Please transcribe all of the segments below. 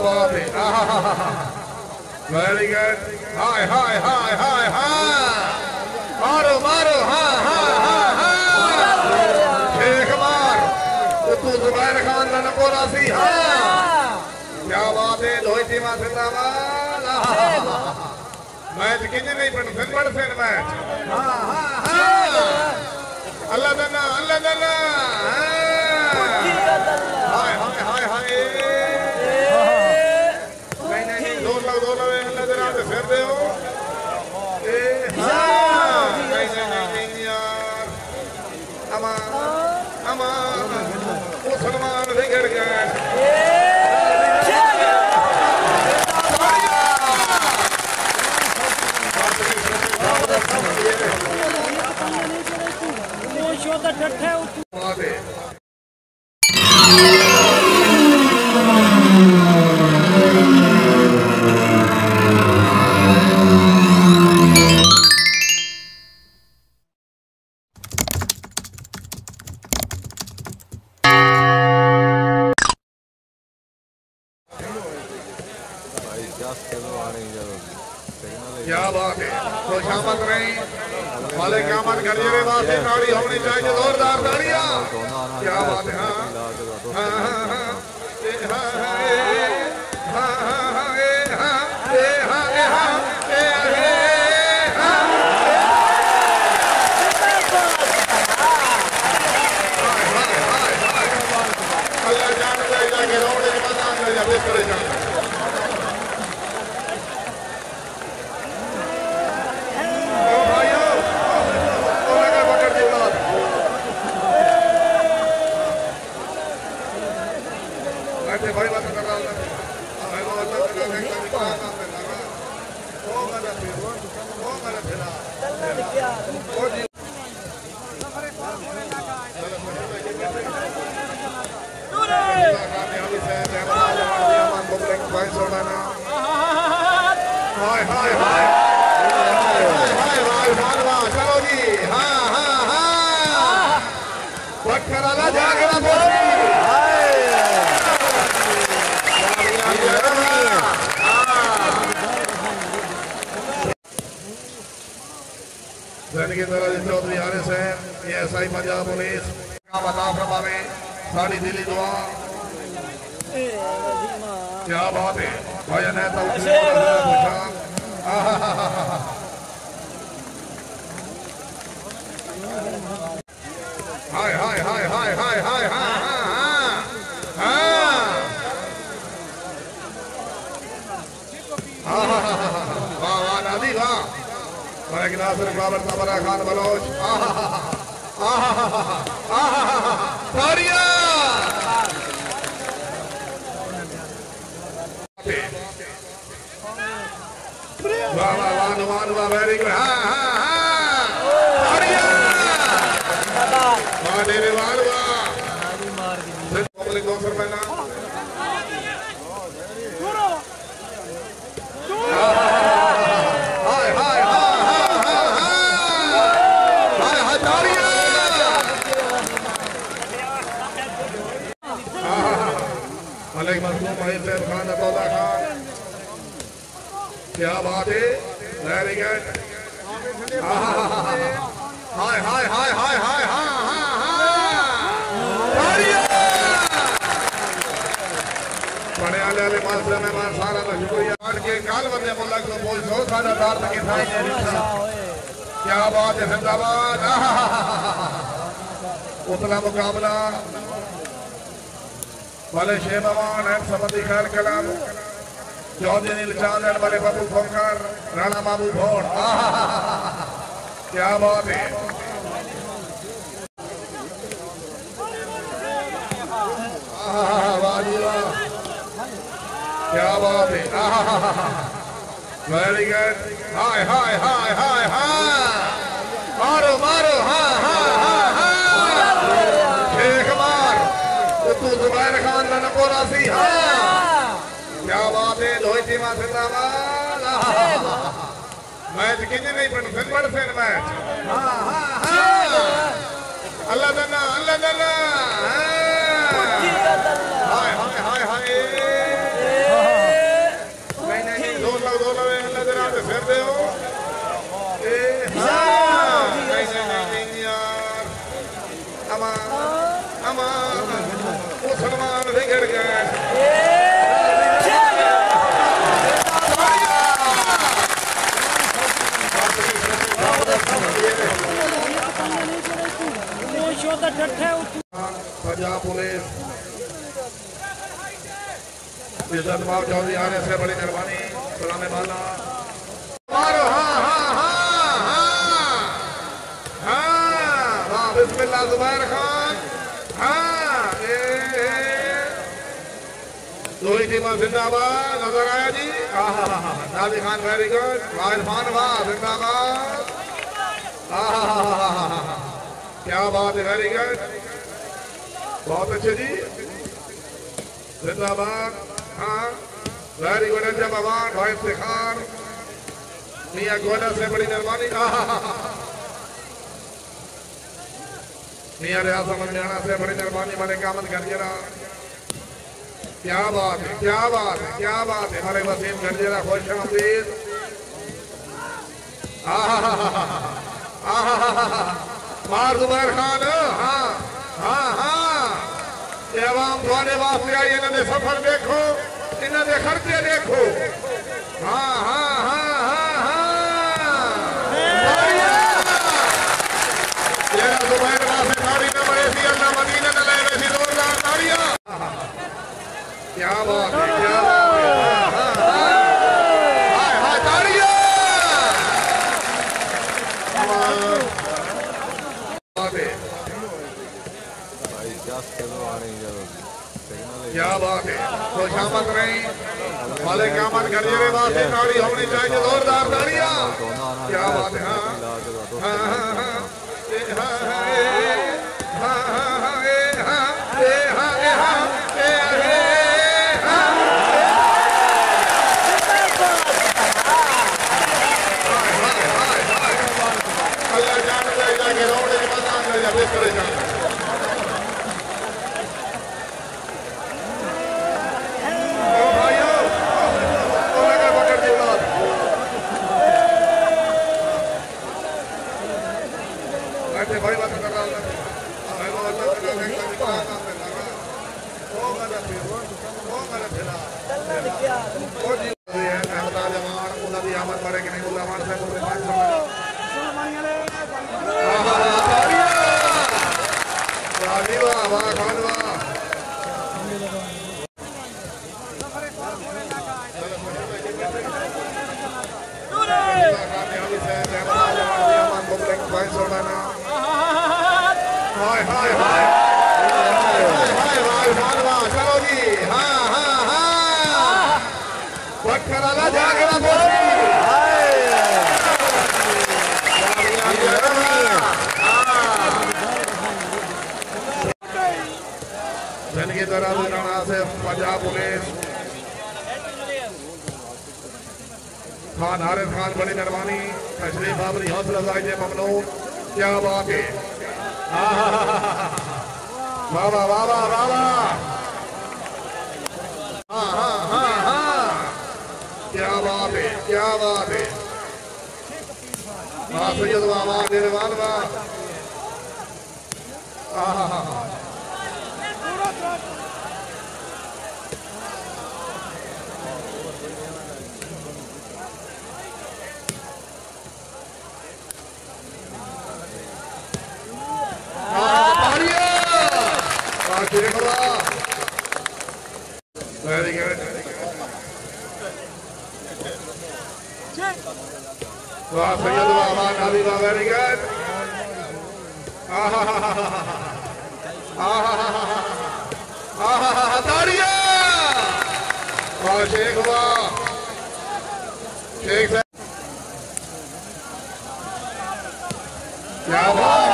बात है। Very good. हाय हाय हाय हाय हाय मारो मारो हाँ हाँ हाँ हाँ शेख मार तू जुबैर खान नकोरा सी हाँ क्या बात है लोहिती मां जिंदाबाद। मैच कितने नहीं पड़ से मैच हाँ हाँ हाँ अल्लाह दन्ना हाय हाय हाय हाय नहीं दो लग अल्लाह दन्ना से फिर दे हो नहीं यार अमान मुसलमान बिगड़ गए। क्या बात है खुशामद रही वाले क्या मन करिए रे बात है ताड़ी होनी चाहिए जोरदार ताड़ियां। क्या बात है हाँ हाँ अल्लाह जाने जाके रोड के बाद चलो जी हाँ हाँ हाँ पटखरा जागरा चौधरी आरिस है ये एसआई पंजाब पुलिस का बता फरमावे साड़ी दिली दुआ। क्या बात है भजन है तो हाय हाय हाय हाय हाय हाय हाँ हाँ हाँ वाह वाह नादी वाह नासिर बाबर तबरा खान बलोच वाह वाह वाह वाह वेरी गुड हाँ हाँ पब्लिक कौन पहना खान अतौला खान क्या बात है वेरी गुड हाय हाय हाय हाय हाय बड़े आले वाले मास्टर मेहमान सारा का शुक्रिया के काल बंदे मुल्ला को बोल सो सारा दार तक क्या बात है जिंदाबाद। उतला मुकाबला वाले शेबवान एंड समझी खान कलाम चौधरी नीलचांद एंड वाले बाबू खोकर राणा बाबू भोड़ क्या बात है क्या बात है वेरी गुड हाय हाय हाय हाय हाय मारो मारो हाँ हाँ हाँ हाँ शेख मार तू जुबैर खान नकोरा सी हाँ क्या बात है लोहिती मां जिंदाबाद। मैच कितने नहीं पड़ से मैच हाँ हाँ हाँ अल्लाह दन्ना हाय हाय हाय हाय अमान अमान मुसलमान बिगड़ गए। पंजाब पुलिस इज्जत बाब चौधरी आने से बड़ी मेहरबानी सलामे वाला मारो। हाँ हाँ हाँ हाँ हाँ बिस्मिल्लाह जुबैर खान। हाँ दो ही टीम जिंदाबाद नजर आया जी। नादी खान वेरी गुड। वाहिद खान वाह जिंदाबाद। क्या बात है वेरी गुड बहुत अच्छे जी जिंदाबाद। हाँ वेरी गुड अच्छा भगवान भाई इफ्तिखार मियाँ गोला से बड़ी मेहरबानी। मियाँ रियाज मंजाना से बड़ी मेहरबानी बड़े कामत गंजेरा। क्या बात है क्या बात है क्या बात है हमारे वसीम गंजेरा खुश आमदीद। मार जुबैर खान। हाँ हाँ हाँ ये आवाम थोड़े वास्ते आई इन्होंने सफर देखो इन्होंने खर्चे देखो। हाँ हाँ हाँ हाँ हाँ ये जुबैर वास्ते ताड़ी न बड़े सी अल्लाह मदीने न ले वैसी जोरदार ताड़ियां। क्या बात है क्या बात है। हाँ हाँ हाँ हाँ ताड़ियां। क्या बात है खुशामद रही वाले कामत गंजेरे वास्ते ताड़ी होनी चाहिए जोरदार ताड़ियां। क्या बात है। हाँ हाँ अल्लाह जाने जाएगा कि रोड के बाद आगे या बिस्तर जाना। भाई बात कर रहा हूँ चलो जी। हाँ हाँ हाँ पटखरा जागरा जन की तरह से पंजाब पुलिस खान हारिस खान बड़ी मेहरबानी तशरीफ बाबरी हौसला अफजाई से ममनून। क्या बात है। बाबा बाबा बाबा। हाँ हाँ हाँ हाँ क्या बात है क्या बात है। हाँ सैयद बाबा देने वाला। हाँ हाँ हाँ वेरी गुड। वाह सैयद बाबा नादी बाबा वेरी गुड। ताड़ियां। वाह शेख वाह शेख क्या बात।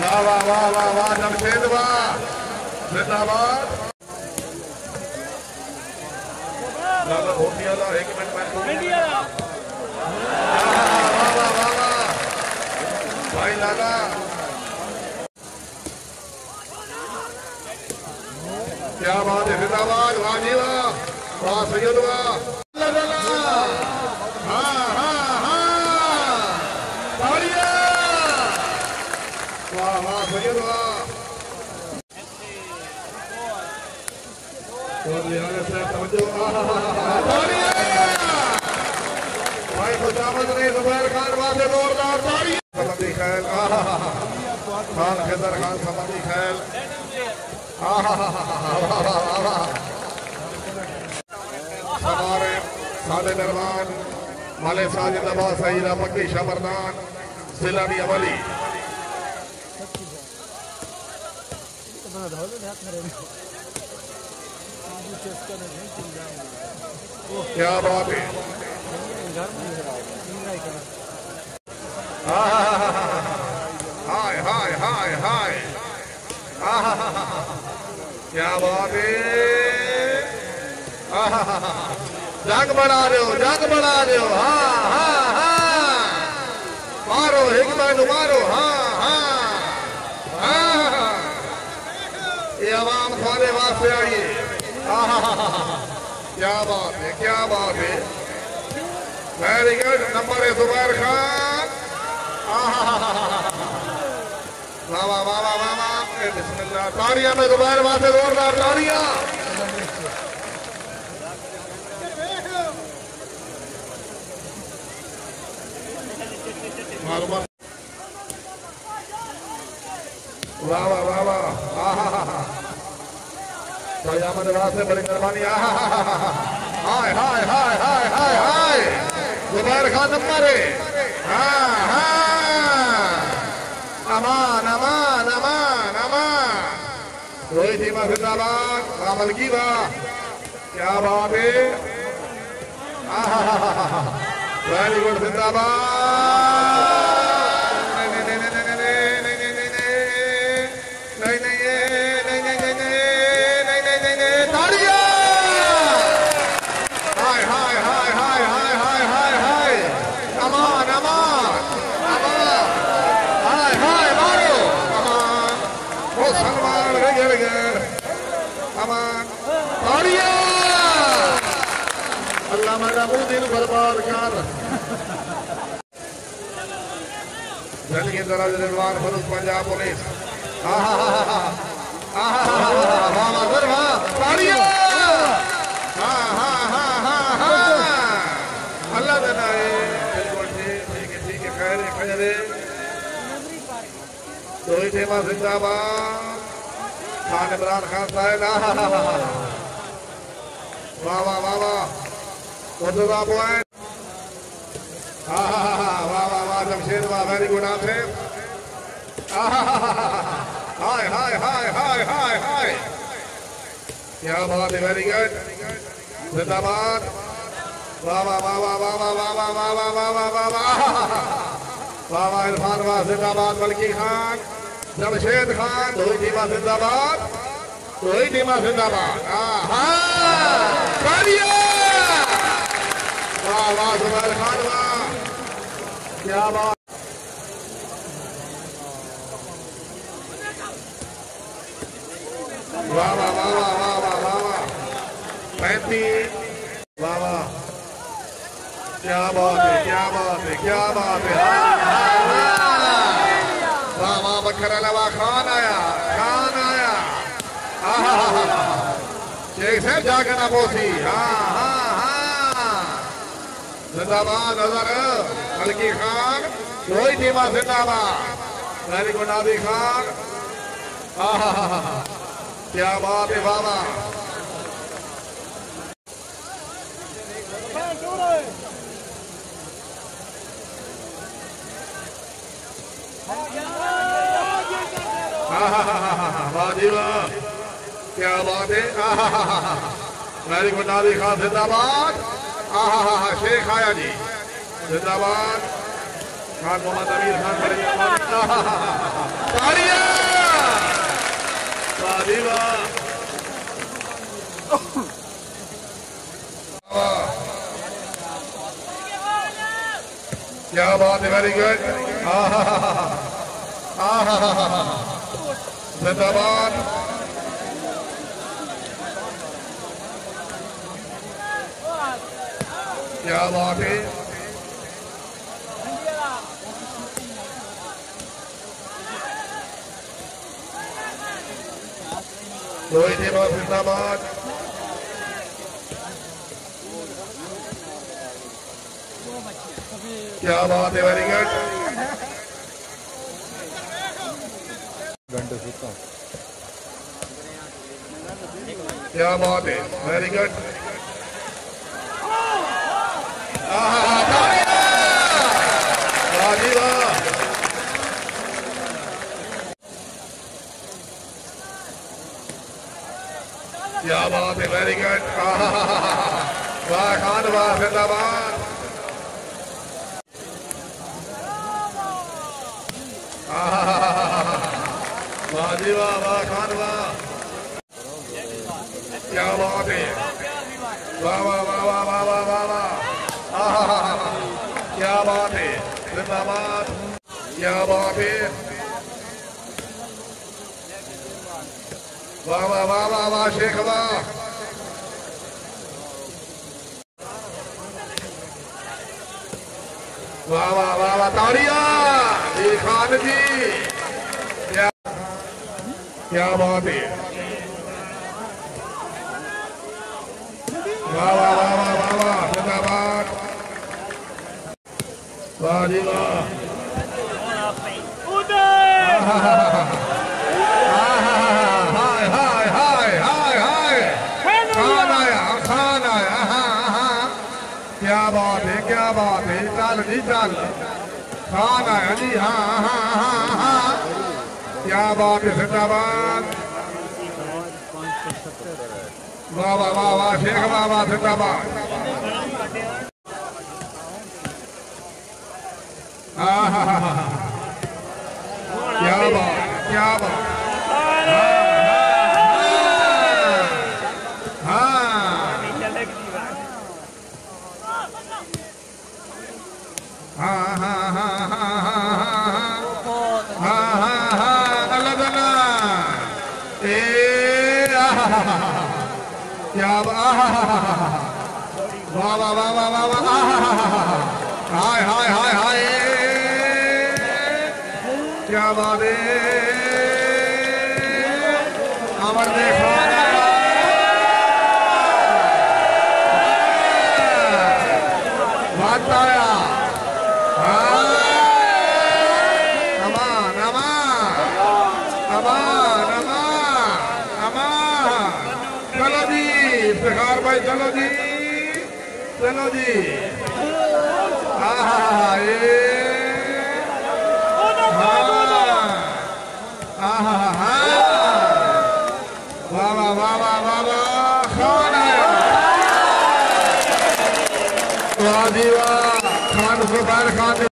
वाह वाह वाह वाह वाह जमशेद वाह जिंदाबाद। लाला होटिया ला एक मिनट में भाई लाला। क्या बात है जिंदाबाद। वाह जी वाह वाह सैयद वाह। हाँ हाँ हाँ ताड़ियां। वाह वाह सैयद वाह। तो लिहाजा से तवज्जो भाई खुशामद ने जुबैर खान वासे जोरदार ताली समझी खैल खान खैदर खान समझी खैल हमारे सादे मेहमान माले साजिद अब्बास सईदा पक्की शामरदान जिलानी अवली क्या बात है। हाय हाय हाय हाय क्या बात है। जंग बढ़ा रहे हो जंग बढ़ा रहे हो। हाँ हाँ हाँ मारो एक बार मारो। हाँ हाँ हाँ ये आवाम तुम्हारे वास्ते आई है। क्या बात है क्या बात है। वेरी गुड नंबर है जुबैर खान। वाह वाह वाह वाह वाह बिस्मिल्लाह तालियां में जुबैर वास्ते जोरदार तालियां। वाह वाह वाह वाह सयामत वास्ते बड़ी मेहरबानी। हाय हाय हाय हाय हाय हाय जुबैर खान नंबर है। हाँ हाँ अमान अमान अमान अमान रोहित टीमा जिंदाबाद रामल की वाह क्या बात है। वेरी गुड जिंदाबाद। अल्लाह महमूदीन बर्बाद कर जल के दराज रिजवान फरूक पंजाब पुलिस। अल्लाह देना है बिल्कुल ठीक है खैर खैर। दो ही टीमा जिंदाबाद खान इमरान खान साहब। वाह वाह वाह वाह वाह वाह वाह जमशेद वाह वेरी गुड आप है। हाय हाय हाय हाय हाय हाय क्या बात है। वेरी गुड जिंदाबाद। वाह वाह वाह वाह वाह वाह वाह वाह वाह वाह वाह वाह वाह वाह वाह इरफान वाह जिंदाबाद। मलकी खान जमशेद खान दो ही टीमा जिंदाबाद दो ही टीमा जिंदाबाद। वाह वाह जुबैर खान वाह क्या बात। वाह वाह वाह वाह वाह वाह वाह वाह 35 वाह वाह क्या बात है क्या बात है क्या बात है। वाह वाह बकर अलावा खान आया शेख साहब जाकर ना पोसी। हाँ हाँ हाँ जिंदाबाद नजर मलकी खान दो ही टीमा जिंदाबाद। वेरी गुड नादी खान। क्या बात है बाबा। वाह जी वाह क्या बात है। वेरी गुड नादी खान जिंदाबाद। शेख आया जी जिंदाबाद। खान मोहम्मद अमीर खान तालियां। वाह जी वाह क्या बात है। वेरी गुड जिंदाबाद। क्या बात है। रोहित जिंदाबाद। क्या बात है, वेरी गुड। क्या बात है, वेरी गुड। क्या बात है, वेरी गुड। वाह खान, वाह जिंदाबाद। वाह जी वाह, वाह खान वाह। क्या बात है, वाह वाह वाह वाह वाह वाह वाह वाह। क्या बात है, जिंदाबाद। क्या बात है, वाह वाह वाह वाह वाह शेख वाह। वाह वाह वाह वाह, ताड़िया जी खान जी। क्या बात है, वाह वाह वाह वाह वाह वाह जिंदाबाद। वाह जी वाह। हाय हाय हाय हाय हाय, खान आया, खान आया। क्या बात है, क्या बात है, चल जी चल, खान आया जी। हाँ हाँ हाँ हाँ, क्या बात है, जिंदाबाद। वाह वाह वाह वाह शेख वाह वाह जिंदाबाद। क्या बात, क्या बात। क्या वाह वाह वाह वाह वाह वाह। हाय हाय हाय हाय, क्या बात है, अमर देखो बात आया। अमान अमान अमान अमान अमान, चलो जी इफ्तिखार भाई, चलो जी, चलो जी। वाह वाह वाह वाह वाह वाह, खान आया। वाह जी वाह, खान जुबैर खान।